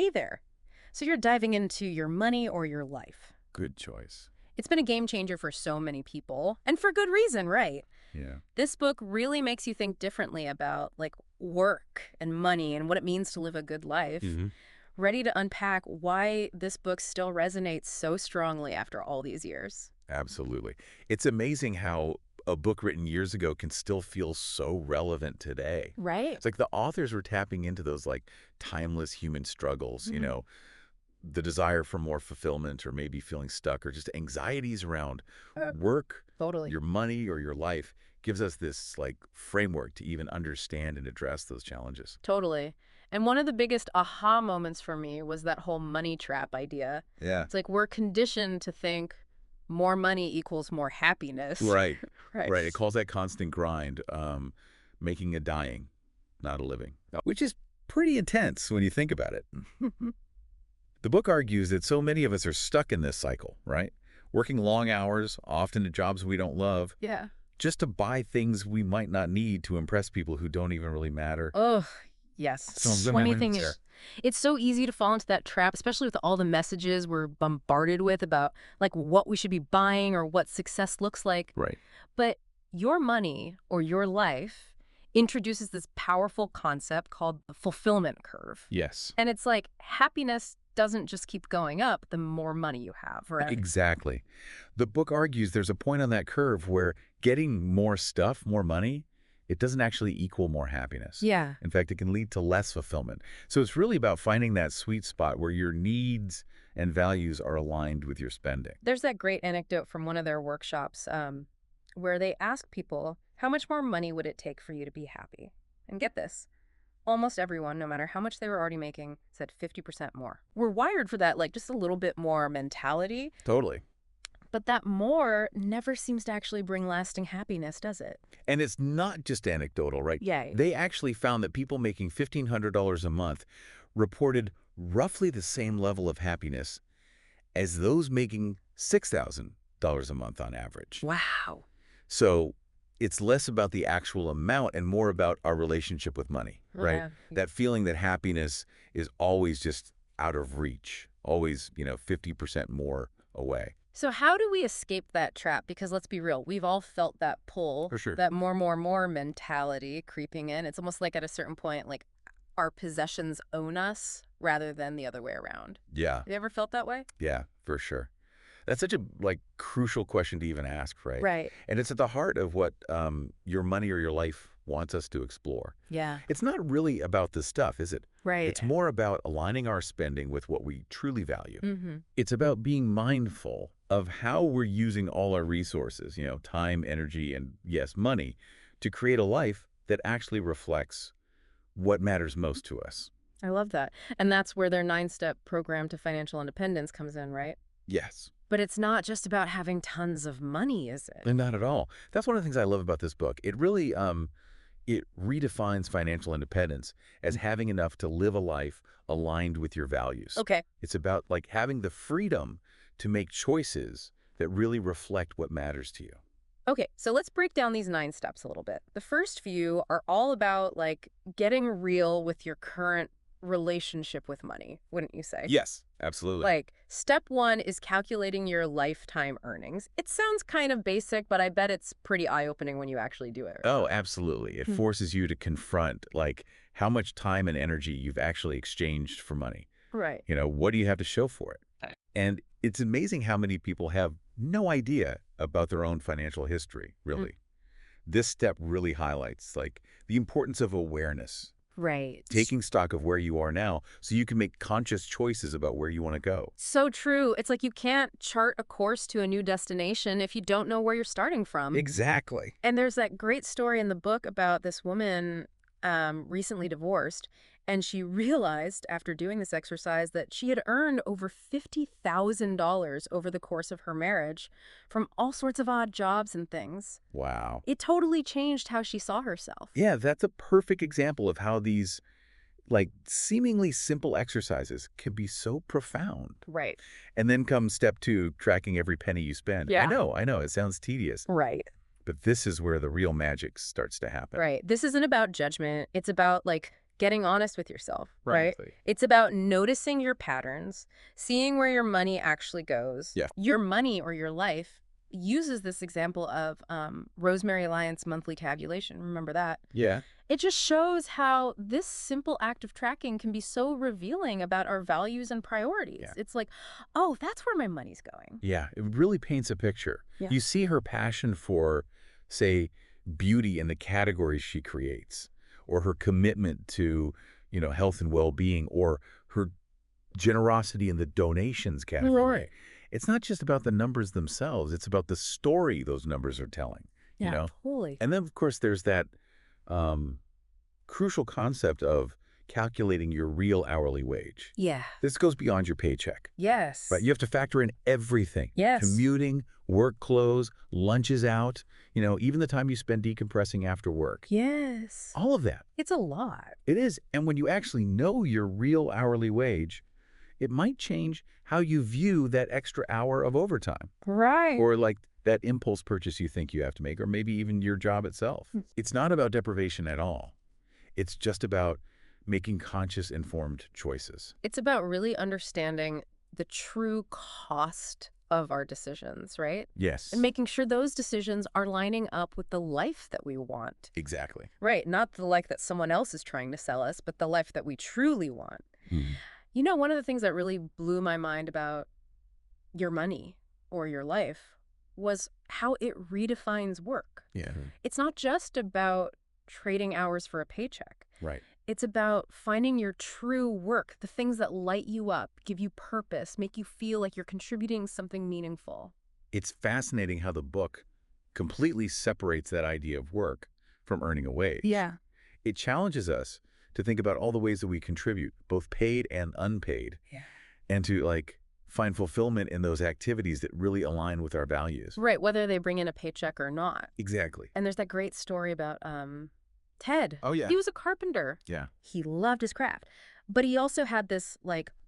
stay there. So you're diving into your money or your life. Good choice. It's been a game changer for so many people, and for good reason, right? Yeah. This book really makes you think differently about like work and money and what it means to live a good life. Ready to unpack why this book still resonates so strongly after all these years. Absolutely. It's amazing how a book written years ago can still feel so relevant today. Right. It's like the authors were tapping into those like timeless human struggles, you know, the desire for more fulfillment or maybe feeling stuck or just anxieties around work, Totally. your money or your life gives us this like framework to even understand and address those challenges. Totally. And one of the biggest aha moments for me was that whole money trap idea. Yeah. It's like we're conditioned to think more money equals more happiness. Right. Right. Right. It calls that constant grind, making a dying, not a living, which is pretty intense when you think about it. The book argues that so many of us are stuck in this cycle, right? Working long hours, often at jobs we don't love, Yeah. just to buy things we might not need to impress people who don't even really matter. Oh, yes. Some of them Funny haven't thing there. is, it's so easy to fall into that trap, especially with all the messages we're bombarded with about like what we should be buying or what success looks like. Right. But your money or your life introduces this powerful concept called the fulfillment curve. Yes. And it's like happiness doesn't just keep going up the more money you have, right? Exactly. The book argues there's a point on that curve where getting more stuff, more money, it doesn't actually equal more happiness. Yeah. In fact, it can lead to less fulfillment. So it's really about finding that sweet spot where your needs and values are aligned with your spending. There's that great anecdote from one of their workshops where they ask people, how much more money would it take for you to be happy? And get this. Almost everyone, no matter how much they were already making, said 50% more. We're wired for that, like just a little bit more mentality. Totally. But that more never seems to actually bring lasting happiness, does it? And it's not just anecdotal, right? Yay. They actually found that people making $1,500 a month reported roughly the same level of happiness as those making $6,000 a month on average. Wow. So it's less about the actual amount and more about our relationship with money, right? Yeah. That feeling that happiness is always just out of reach, always, 50% more away. So how do we escape that trap? Because let's be real, we've all felt that pull, For sure. that more mentality creeping in. It's almost like at a certain point, like our possessions own us rather than the other way around. Yeah, Have you ever felt that way? yeah, for sure. That's such a crucial question to even ask, right? Right. And it's at the heart of what your money or your life wants us to explore. Yeah. It's not really about the stuff, is it? Right. It's more about aligning our spending with what we truly value. Mm-hmm. It's about being mindful of how we're using all our resources, time, energy, and yes, money, to create a life that actually reflects what matters most to us. I love that. And that's where their 9-step program to financial independence comes in, right? Yes. But it's not just about having tons of money, is it? And not at all. That's one of the things I love about this book. It really it redefines financial independence as having enough to live a life aligned with your values. Okay. It's about having the freedom to make choices that really reflect what matters to you. Okay, so let's break down these 9 steps a little bit. The first few are all about getting real with your current relationship with money, wouldn't you say? Yes, absolutely. Like, step 1 is calculating your lifetime earnings. It sounds kind of basic, but I bet it's pretty eye-opening when you actually do it. Oh, absolutely. It forces you to confront how much time and energy you've actually exchanged for money. Right. What do you have to show for it? And it's amazing how many people have no idea about their own financial history, really. This step really highlights the importance of awareness. Right. Taking stock of where you are now so you can make conscious choices about where you want to go. So true. It's like you can't chart a course to a new destination if you don't know where you're starting from. Exactly. And there's that great story in the book about this woman recently divorced, and she realized after doing this exercise that she had earned over $50,000 over the course of her marriage from all sorts of odd jobs and things. Wow. It totally changed how she saw herself. Yeah, that's a perfect example of how these seemingly simple exercises can be so profound. Right. And then comes step 2, tracking every penny you spend. Yeah. I know, it sounds tedious. Right. But this is where the real magic starts to happen. Right. This isn't about judgment. It's about getting honest with yourself, right? Right. It's about noticing your patterns, seeing where your money actually goes. Yeah. Your money or your life uses this example of Rosemary Lyon's monthly tabulation. Remember that? Yeah. It just shows how this simple act of tracking can be so revealing about our values and priorities. Yeah. It's like, oh, that's where my money's going. Yeah, it really paints a picture. Yeah. You see her passion for, say, beauty and the categories she creates, or her commitment to, health and well-being, or her generosity in the donations category. Right. It's not just about the numbers themselves. It's about the story those numbers are telling, you Yeah, know? totally. And then, of course, there's that um, crucial concept of calculating your real hourly wage. Yeah. This goes beyond your paycheck. Yes. Right, you have to factor in everything. Yes. Commuting, work clothes, lunches out, even the time you spend decompressing after work. Yes. All of that. It's a lot. It is. And when you actually know your real hourly wage, it might change how you view that extra hour of overtime. Right. Or like that impulse purchase you think you have to make, or maybe even your job itself. It's not about deprivation at all. It's just about making conscious, informed choices. It's about really understanding the true cost of our decisions, right? Yes. And making sure those decisions are lining up with the life that we want. Exactly. Right. Not the life that someone else is trying to sell us, but the life that we truly want. One of the things that really blew my mind about your money or your life was how it redefines work. Yeah. It's not just about trading hours for a paycheck. Right. It's about finding your true work, the things that light you up, give you purpose, make you feel like you're contributing something meaningful. It's fascinating how the book completely separates that idea of work from earning a wage. Yeah. It challenges us to think about all the ways that we contribute, both paid and unpaid, Yeah. and to find fulfillment in those activities that really align with our values. Right, whether they bring in a paycheck or not. Exactly. And there's that great story about Ted. Oh, yeah. He was a carpenter. Yeah. He loved his craft. But he also had this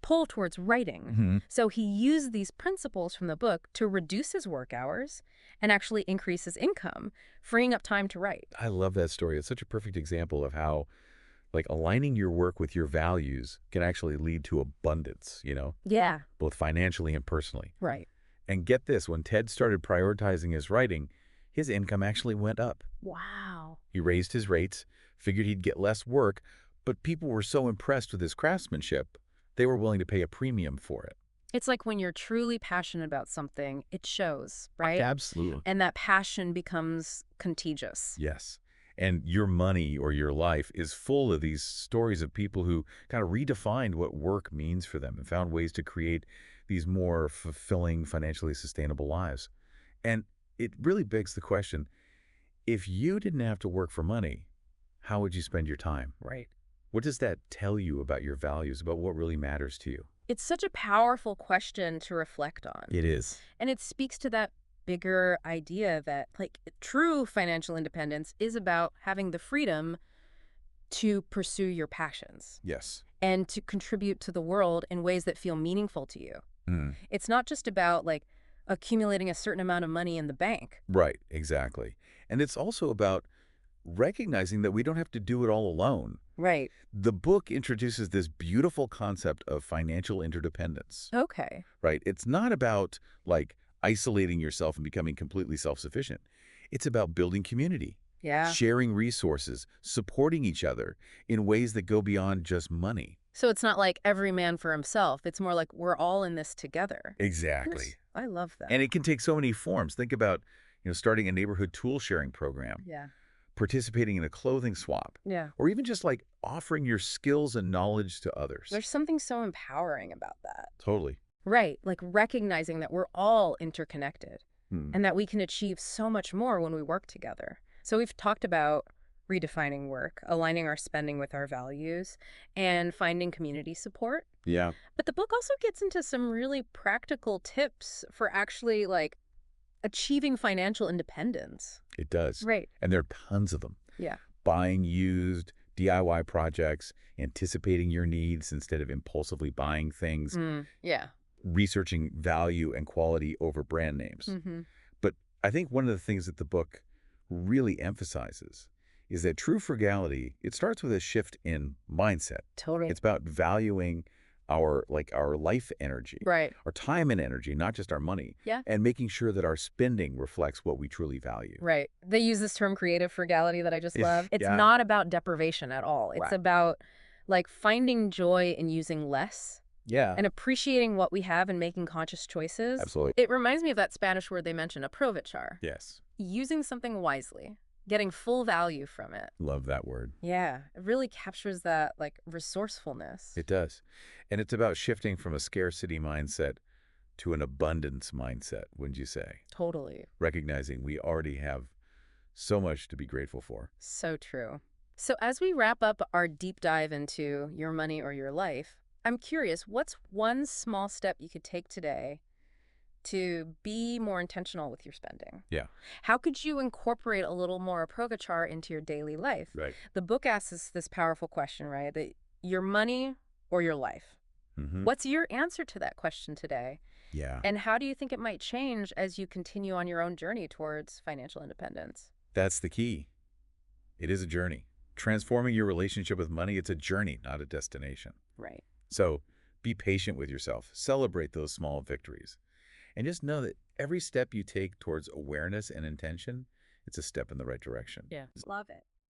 pull towards writing. So he used these principles from the book to reduce his work hours and actually increase his income, freeing up time to write. I love that story. It's such a perfect example of how aligning your work with your values can actually lead to abundance, Yeah. both financially and personally. Right. And get this, when Ted started prioritizing his writing, his income actually went up. Wow. He raised his rates, figured he'd get less work, but people were so impressed with his craftsmanship, they were willing to pay a premium for it. It's like when you're truly passionate about something, it shows, right? Absolutely. And that passion becomes contagious. Yes. And your money or your life is full of these stories of people who kind of redefined what work means for them and found ways to create these more fulfilling, financially sustainable lives. And it really begs the question, if you didn't have to work for money, how would you spend your time? Right. What does that tell you about your values, about what really matters to you? It's such a powerful question to reflect on. It is. And it speaks to that bigger idea that true financial independence is about having the freedom to pursue your passions Yes. and to contribute to the world in ways that feel meaningful to you. It's not just about accumulating a certain amount of money in the bank. Right, exactly. And it's also about recognizing that we don't have to do it all alone. Right. The book introduces this beautiful concept of financial interdependence. Okay. Right? It's not about isolating yourself and becoming completely self-sufficient. It's about building community, Yeah. sharing resources, supporting each other in ways that go beyond just money. So it's not like every man for himself. It's more like we're all in this together. Exactly. Yes, I love that. And it can take so many forms. Think about, starting a neighborhood tool sharing program, Yeah. participating in a clothing swap, Yeah. or even just offering your skills and knowledge to others. There's something so empowering about that. Totally. Right. Recognizing that we're all interconnected Hmm. and that we can achieve so much more when we work together. So we've talked about redefining work, aligning our spending with our values, and finding community support. Yeah. But the book also gets into some really practical tips for actually achieving financial independence. It does. Right. And there are tons of them. Yeah. Buying used, DIY projects, anticipating your needs instead of impulsively buying things, Yeah. researching value and quality over brand names. Mm-hmm. But I think one of the things that the book really emphasizes is that true frugality, it starts with a shift in mindset. Totally. It's about valuing our life energy, Right. our time and energy, not just our money, Yeah. and making sure that our spending reflects what we truly value. Right. They use this term creative frugality that I just love. It's Yeah. not about deprivation at all. It's Right. about like finding joy in using less Yeah. and appreciating what we have and making conscious choices. Absolutely. It reminds me of that Spanish word they mentioned, aprovechar. Yes. Using something wisely, getting full value from it. Love that word. Yeah, it really captures that like resourcefulness. It does. And it's about shifting from a scarcity mindset to an abundance mindset, wouldn't you say? Totally. Recognizing we already have so much to be grateful for. So true. So as we wrap up our deep dive into your money or your life, I'm curious, what's one small step you could take today to be more intentional with your spending? Yeah. How could you incorporate a little more aprovechar into your daily life? Right. The book asks us this powerful question, right? That your money or your life? Mm-hmm. What's your answer to that question today? Yeah. And how do you think it might change as you continue on your own journey towards financial independence? That's the key. It is a journey. Transforming your relationship with money, it's a journey, not a destination. Right. So be patient with yourself. Celebrate those small victories. And just know that every step you take towards awareness and intention, it's a step in the right direction. Yeah. Love it.